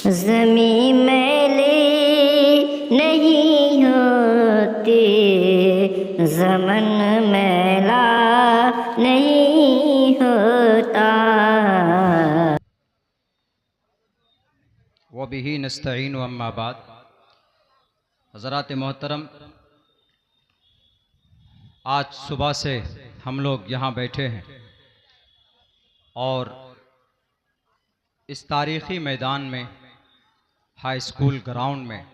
ज़मीं मैले नहीं होती, ज़मन मैला नहीं होता। व बिही नस्तईन व अम्मा बाद। हज़रात मोहतरम, आज सुबह से हम लोग यहाँ बैठे हैं और इस तारीख़ी मैदान में, हाई स्कूल ग्राउंड में,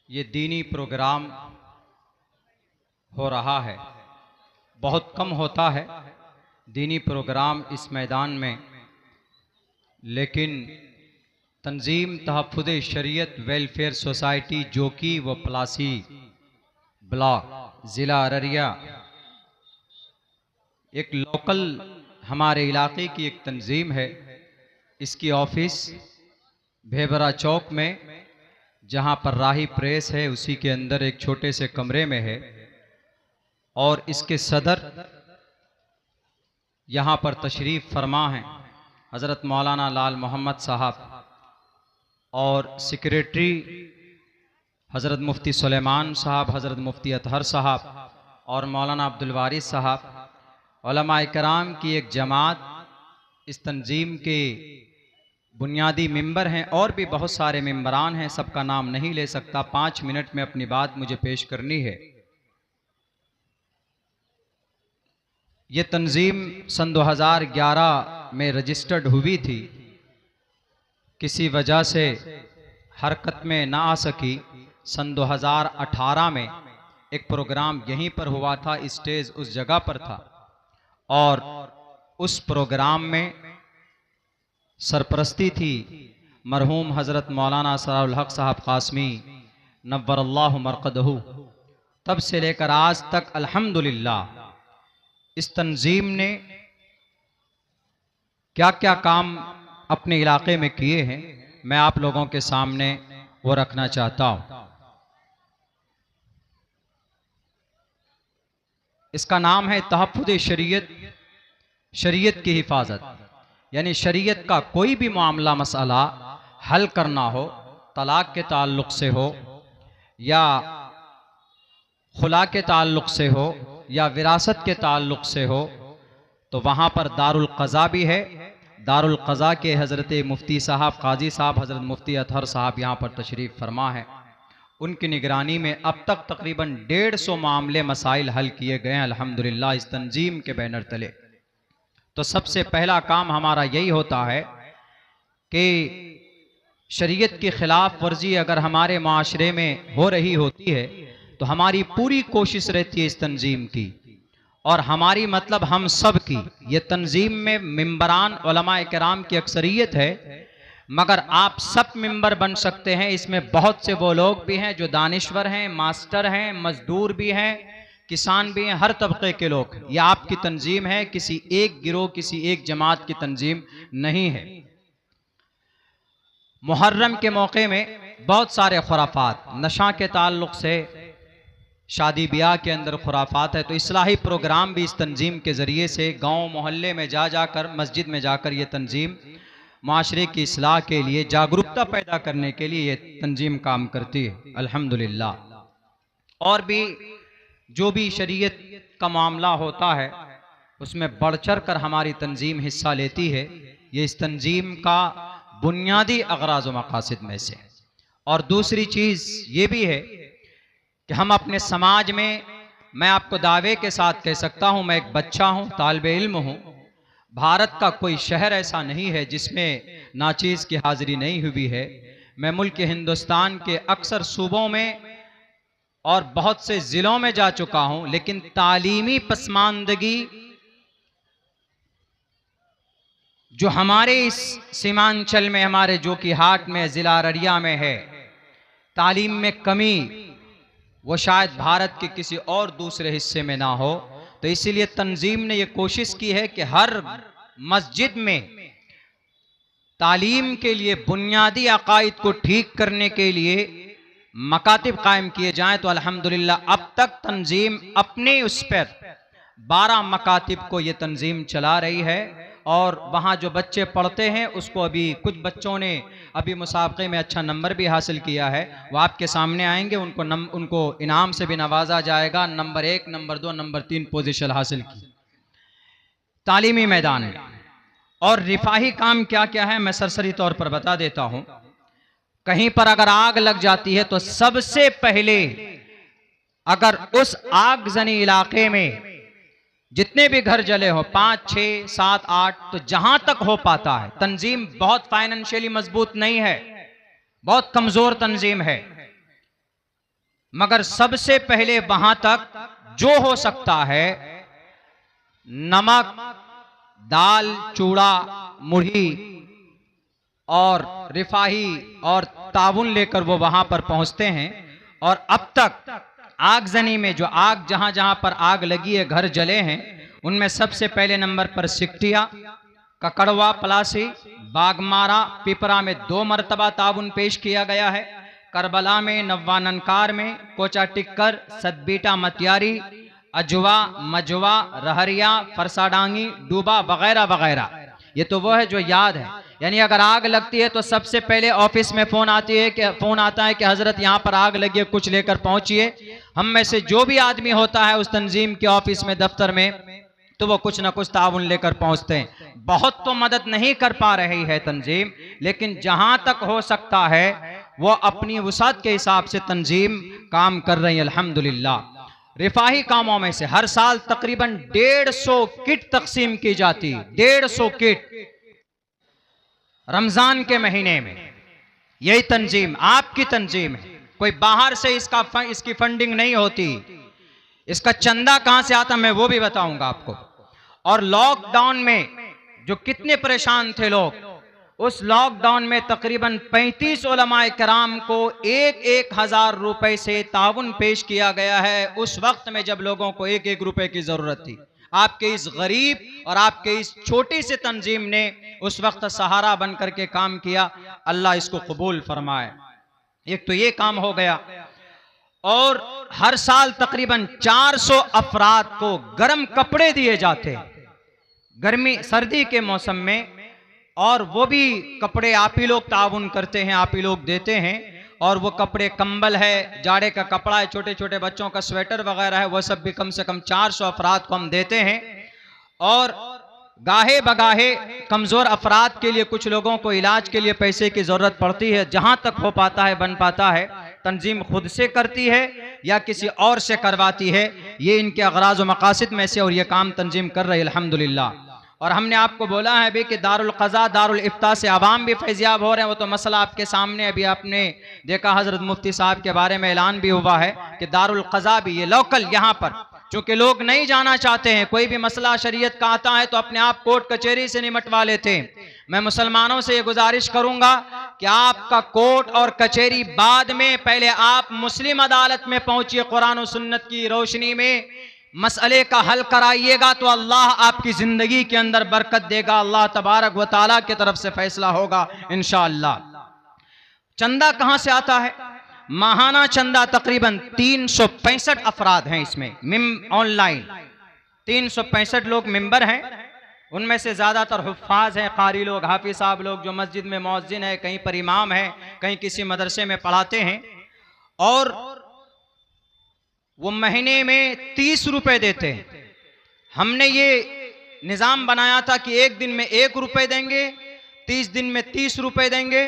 ये दीनी प्रोग्राम हो रहा है। बहुत कम होता है दीनी प्रोग्राम इस मैदान में, लेकिन तंजीम तहफ़्फ़ुज़ शरीयत वेलफेयर सोसाइटी जोकी व पलासी ब्लॉक ज़िला अररिया, एक लोकल हमारे इलाके की एक तंजीम है। इसकी ऑफिस भेबरा चौक में, जहां पर राही प्रेस है, उसी के अंदर एक छोटे से कमरे में है। और इसके सदर यहां पर तशरीफ़ फरमा हैं हज़रत मौलाना लाल मोहम्मद साहब, और सेक्रेटरी हज़रत मुफ्ती सुलेमान साहब, हज़रत मुफ्ती अतहर साहब और मौलाना अब्दुल वारिस साहब। उलमा इकराम की एक जमात इस तंजीम के बुनियादी मेंबर हैं, और भी बहुत सारे मेंबरान हैं, सबका नाम नहीं ले सकता। 5 मिनट में अपनी बात मुझे पेश करनी है। ये तंजीम सन 2011 में रजिस्टर्ड हुई थी, किसी वजह से हरकत में ना आ सकी। सन 2018 में एक प्रोग्राम यहीं पर हुआ था, स्टेज उस जगह पर था, और उस प्रोग्राम में सरपरस्ती थी मरहूम हज़रत मौलाना असरारुल हक साहब कासमी नव्वरल्लाहु मरक़दहू। तब से लेकर आज तक अल्हम्दुलिल्लाह इस तंजीम ने क्या क्या काम अपने इलाके में किए हैं, मैं आप लोगों के सामने वो रखना चाहता हूँ। इसका नाम है तहफ़्फ़ुज़ शरीयत, शरीयत की हिफाजत। यानी शरीयत का कोई भी मामला मसला हल करना हो, तलाक के ताल्लुक़ से हो, या खुला के ताल्लुक़ से हो, या विरासत के ताल्लुक़ से हो, तो वहाँ पर दारुल क़ज़ा भी है। दारुल क़ज़ा के हज़रत मुफ्ती साहब, काजी साहब, हज़रत मुफ्ती अतहर साहब यहाँ पर तशरीफ़ फरमा है। उनकी निगरानी में अब तक तकरीबन 150 मामले मसाइल हल किए गए हैं अल्हम्दुलिल्लाह इस तंजीम के बैनर तले। तो सबसे पहला काम हमारा यही होता है कि शरीयत की खिलाफ वर्जी अगर हमारे माशरे में हो रही होती है, तो हमारी पूरी कोशिश रहती है इस तंजीम की, और हमारी मतलब हम सब की। ये तंजीम में मेंबरान उलमा इकराम की अक्सरियत है, मगर आप सब मेंबर बन सकते हैं। इसमें बहुत से वो लोग भी हैं जो दानिश्वर हैं, मास्टर हैं, मजदूर भी हैं, किसान भी हैं, हर तबके के लोग। ये आपकी तंजीम है, किसी एक गिरोह, किसी एक जमात की तंजीम नहीं है। मुहर्रम के मौके में बहुत सारे खुराफात, नशा के ताल्लुक से शादी ब्याह के अंदर खुराफात है, तो इस्लाही प्रोग्राम भी इस तंजीम के ज़रिए से गांव मोहल्ले में जाकर, मस्जिद में जाकर ये तंजीम माशरे की इस्लाह के लिए, जागरूकता पैदा करने के लिए ये तंजीम काम करती है अल्हम्दुलिल्लाह। और भी जो भी शरीयत का मामला होता है उसमें बढ़ चढ़ कर हमारी तंजीम हिस्सा लेती है। ये इस तंजीम का बुनियादी अगराज़ व मकासिद में से। और दूसरी चीज़ ये भी है कि हम अपने समाज में, मैं आपको दावे के साथ कह सकता हूँ, मैं एक बच्चा हूँ, तालिबे इल्म हूँ, भारत का कोई शहर ऐसा नहीं है जिसमें नाचीज़ की हाजिरी नहीं हुई है। मैं मुल्क हिंदुस्तान के अक्सर सूबों में और बहुत से ज़िलों में जा चुका हूँ, लेकिन तालीमी पसमानदगी जो हमारे इस सीमांचल में, हमारे जो कि हाट में, ज़िला अररिया में है, तालीम में कमी, वो शायद भारत के किसी और दूसरे हिस्से में ना हो। तो इसीलिए तंजीम ने ये कोशिश की है कि हर मस्जिद में तालीम के लिए, बुनियादी अकायद को ठीक करने के लिए मकातिब कायम किए जाएं। तो अल्हम्दुलिल्लाह अब तक तंजीम अपने उस पर 12 मकातिब को ये तंजीम चला रही है, और वहाँ जो बच्चे पढ़ते हैं उसको अभी कुछ बच्चों ने अभी मुसाबके में अच्छा नंबर भी हासिल किया है, वो आपके सामने आएंगे, उनको इनाम से भी नवाजा जाएगा। नंबर 1, नंबर 2, नंबर 3 पोजीशन हासिल की तालीमी मैदान में। और रिफाही काम क्या क्या है मैं सरसरी तौर पर बता देता हूँ। कहीं पर अगर आग लग जाती है तो सबसे पहले अगर उस आगजनी इलाके में जितने भी घर जले हो 5, 6, 7, 8 तो जहां तक हो पाता है, तंजीम बहुत फाइनेंशियली मजबूत नहीं है, बहुत कमजोर तंजीम है, मगर सबसे पहले वहां तक जो हो सकता है नमक, दाल, चूड़ा, मुढ़ी और रिफाही और ताबुन लेकर वो वहां पर पहुंचते हैं। और अब तक आगजनी में जो आग जहां जहां पर आग लगी है, घर जले हैं, उनमें सबसे पहले नंबर पर सिकटिया, ककड़वा, पलासी, बागमारा, पिपरा में 2 मरतबा ताबुन पेश किया गया है। करबला में, नव्वा ननकार में, कोचा टिक्कर, सदबीटा मतियारी, अजवा, मजवा, रहरिया, फरसाडांगी, डूबा वगैरह वगैरह। ये तो वो है जो याद है। यानी अगर आग लगती है तो सबसे पहले ऑफिस में फोन आता है कि हजरत यहाँ पर आग लगी है, कुछ लेकर पहुंचिए। हम में से जो भी आदमी होता है उस तंजीम के ऑफिस में, दफ्तर में, तो वो कुछ ना कुछ ताउन लेकर पहुंचते हैं। बहुत तो मदद नहीं कर पा रही है तंजीम, लेकिन जहां तक हो सकता है वो अपनी वसात के हिसाब से तंजीम काम कर रही है अल्हम्दुलिल्लाह। रिफाही कामों में से हर साल तकरीबन 150 किट तकसीम की जाती है, 150 किट रमजान के महीने में। यही तंजीम आपकी तंजीम है, कोई बाहर से इसकी फंडिंग नहीं होती। इसका चंदा कहां से आता मैं वो भी बताऊंगा आपको। और लॉकडाउन में जो कितने परेशान थे लोग, उस लॉकडाउन में तकरीबन 35 उलमाए कराम को 1,000 रुपए से ताउन पेश किया गया है, उस वक्त में जब लोगों को 1 रुपए की जरूरत थी। आपके इस गरीब और आपके इस छोटी सी तंजीम ने उस वक्त सहारा बन करके काम किया। अल्लाह इसको कबूल फरमाए। एक तो ये काम हो गया। और हर साल तकरीबन 400 अफराद को गर्म कपड़े दिए जाते हैं गर्मी सर्दी के मौसम में, और वो भी कपड़े आप ही लोग ताउन करते हैं, आप ही लोग देते हैं। और वो कपड़े कंबल है, जाड़े का कपड़ा है, छोटे छोटे बच्चों का स्वेटर वगैरह है, वो सब भी कम से कम 400 अफराद को हम देते हैं। और गाहे बगाहे कमजोर अफराद के लिए, कुछ लोगों को इलाज के लिए पैसे की जरूरत पड़ती है, जहां तक हो पाता है, बन पाता है, तंजीम खुद से करती है या किसी और से करवाती है। ये इनके अगराज व मकासिद में से, और ये काम तंजीम कर रही है अल्हम्दुलिल्लाह। और हमने आपको बोला है भी कि दारुल क़ज़ा, दारुल इफ्ता से आवाम भी फैज़याब हो रहे हैं। वो तो मसला आपके सामने, अभी आपने देखा हजरत मुफ्ती साहब के बारे में ऐलान भी हुआ है कि दारुल क़ज़ा भी ये लोकल यहाँ पर, चूंकि लोग नहीं जाना चाहते हैं, कोई भी मसला शरीयत का आता है तो अपने आप कोर्ट कचहरी से निमटवा लेते हैं। मैं मुसलमानों से ये गुजारिश करूंगा कि आपका कोर्ट और कचहरी बाद में, पहले आप मुस्लिम अदालत में पहुंचिए, कुरान और सुन्नत की रोशनी में मसले का हल कराइएगा तो अल्लाह आपकी जिंदगी के अंदर बरकत देगा। अल्लाह तबारक व तआला की तरफ से फैसला होगा इंशाअल्लाह। चंदा कहां से आता है? माहाना चंदा तकरीबन 365 अफराद हैं इसमें ऑनलाइन 365 लोग मेंबर हैं। उनमें से ज्यादातर हुफ्फाज हैं, कारी लोग, हाफिज साहब लोग, जो मस्जिद में मुअज्जिन है, कहीं पर इमाम है, कहीं किसी मदरसे में पढ़ाते हैं। और वो महीने में 30 रुपए देते हैं। हमने ये निज़ाम बनाया था कि एक दिन में 1 रुपए देंगे, 30 दिन में 30 रुपए देंगे।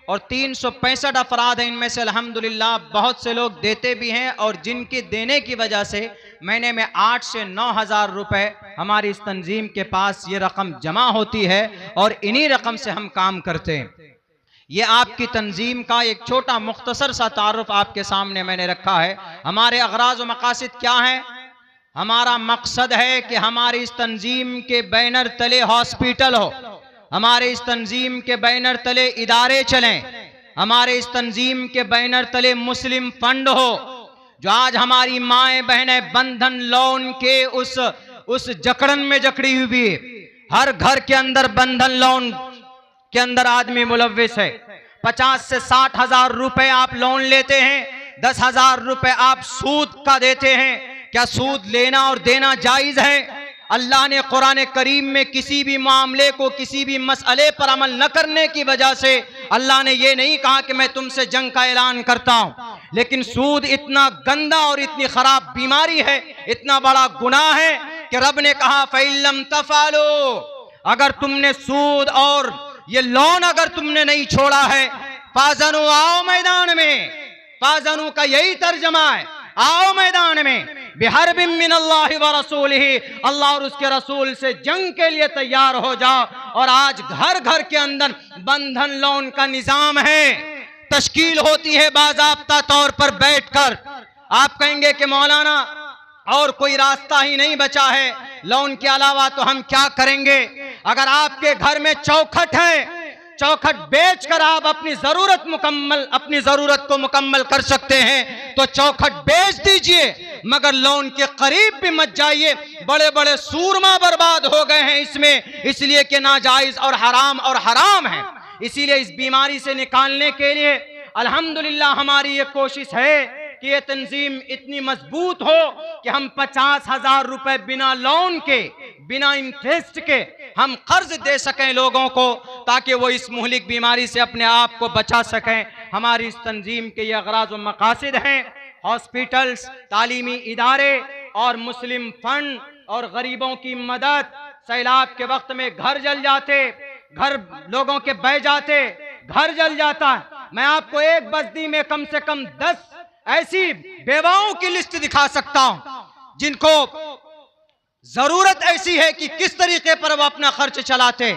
और 365 अफराद हैं, इनमें से अल्हम्दुलिल्लाह बहुत से लोग देते भी हैं, और जिनके देने की वजह से महीने में 8 से 9 हज़ार रुपए हमारी इस तंजीम के पास ये रकम जमा होती है, और इन्हीं रकम से हम काम करते हैं। ये आपकी तंजीम का एक छोटा मुख्तसर सा तारुफ आपके सामने मैंने रखा है। हमारे अगराज व मकासिद क्या है? हमारा मकसद है कि हमारी इस तंजीम के बैनर तले हॉस्पिटल हो, हमारे इस तंजीम के बैनर तले इदारे चलें, हमारे इस तंजीम के बैनर तले मुस्लिम फंड हो। जो आज हमारी माएं बहनें बंधन लोन के उस जकड़न में जकड़ी हुई है, हर घर के अंदर बंधन लोन के अंदर आदमी मुलव्विस है। 50 से 60 हज़ार रुपए आप लोन लेते हैं, 10 हज़ार रुपए आप सूद का देते हैं। क्या सूद लेना और देना जायज है? अल्लाह ने कुरान करीम में किसी भी मामले को, किसी भी मसले पर अमल न करने की वजह से अल्लाह ने ये नहीं कहा कि मैं तुमसे जंग का ऐलान करता हूं। लेकिन सूद इतना गंदा और इतनी खराब बीमारी है, इतना बड़ा गुनाह है कि रब ने कहा फ़इल्लम तफ़अलू, अगर तुमने सूद और ये लोन अगर तुमने नहीं छोड़ा है, फ़ाज़नु, आओ मैदान में। फ़ाज़नु का यही तर्जमा है, आओ मैदान में। बिहरबिन मिनल्लाहि व रसूलिही, अल्लाह और उसके रसूल से जंग के लिए तैयार हो जाओ। और आज घर घर के अंदर बंधन लोन का निजाम है, तश्कील होती है बाज़ाब्ता तौर पर बैठकर। आप कहेंगे कि मौलाना और कोई रास्ता ही नहीं बचा है लोन के अलावा, तो हम क्या करेंगे? अगर आपके घर में चौखट है, चौखट बेचकर आप अपनी जरूरत को मुकम्मल कर सकते हैं तो चौखट बेच दीजिए, मगर लोन के करीब भी मत जाइए। बड़े बड़े सूरमा बर्बाद हो गए हैं इसमें, इसलिए कि नाजायज और हराम है। इसीलिए इस बीमारी से निकालने के लिए अल्हम्दुलिल्लाह हमारी ये कोशिश है कि ये तंजीम इतनी मजबूत हो कि हम 50,000 रुपए बिना लोन के, बिना इंटरेस्ट के हम कर्ज दे सकें लोगों को, ताकि वो इस मुहलिक बीमारी से अपने आप को बचा सकें। हमारी इस तंजीम के ये अगराज व मकासद हैं, हॉस्पिटल्स, तालीमी इदारे और मुस्लिम फंड और गरीबों की मदद। सैलाब के वक्त में घर जल जाते, घर लोगों के बह जाते, घर जल जाता है। मैं आपको एक बस्ती में कम से कम 10 ऐसी बेवाओं की लिस्ट दिखा सकता हूं जिनको जरूरत ऐसी है कि किस तरीके पर वो अपना खर्च चलाते।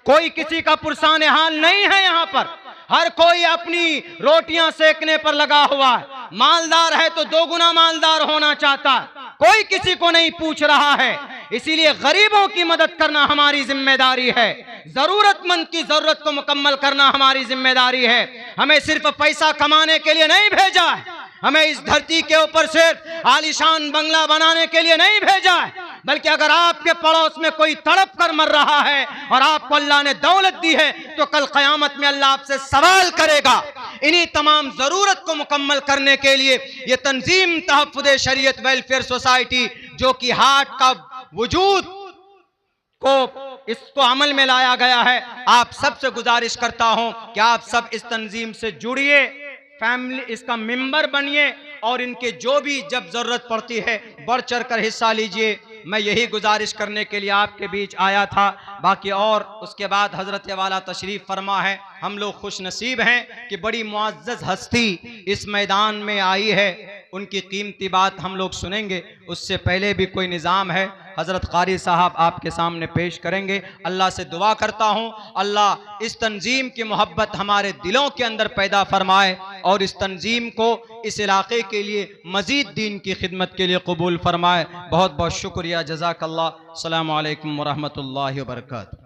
कोई किसी का पुरसान हाल नहीं है यहाँ पर, हर कोई अपनी रोटियां सेकने पर लगा हुआ है। मालदार है तो 2 गुना मालदार होना चाहता है, कोई किसी को नहीं पूछ रहा है। इसीलिए गरीबों की मदद करना हमारी जिम्मेदारी है, जरूरतमंद की जरूरत को मुकम्मल करना हमारी जिम्मेदारी है। हमें सिर्फ पैसा कमाने के लिए नहीं भेजा है, हमें इस धरती के ऊपर सिर्फ आलीशान बंगला बनाने के लिए नहीं भेजा है, बल्कि अगर आपके पड़ोस में कोई तड़प कर मर रहा है और आपको अल्लाह ने दौलत दी है तो कल क़यामत में अल्लाह आपसे सवाल करेगा। इन्हीं तमाम जरूरत को मुकम्मल करने के लिए ये तंजीम तहफ़्फ़ुज़ शरीयत वेलफेयर सोसाइटी, जो कि हार्ट का वजूद को इसको अमल में लाया गया है, आप सबसे गुजारिश करता हूं कि आप सब इस तंजीम से जुड़िए, फैमिली इसका मेंबर बनिए और इनके जो भी जब जरूरत पड़ती है बढ़ चढ़ कर हिस्सा लीजिए। मैं यही गुजारिश करने के लिए आपके बीच आया था। बाकी और उसके बाद हजरत वाला तशरीफ फरमा है। हम लोग खुश नसीब हैं कि बड़ी मुअज़्ज़ज़ हस्ती इस मैदान में आई है, उनकी कीमती बात हम लोग सुनेंगे। उससे पहले भी कोई निज़ाम है, हज़रत क़ारी साहब आपके सामने पेश करेंगे। अल्लाह से दुआ करता हूँ अल्लाह इस तंजीम की मोहब्बत हमारे दिलों के अंदर पैदा फरमाए और इस तंजीम को इस इलाके के लिए मज़ीद दीन की खिदमत के लिए कबूल फरमाए। बहुत बहुत शुक्रिया, जज़ाकल्लाह। अस्सलामु अलैकुम व रहमतुल्लाहि व बरकातुहू।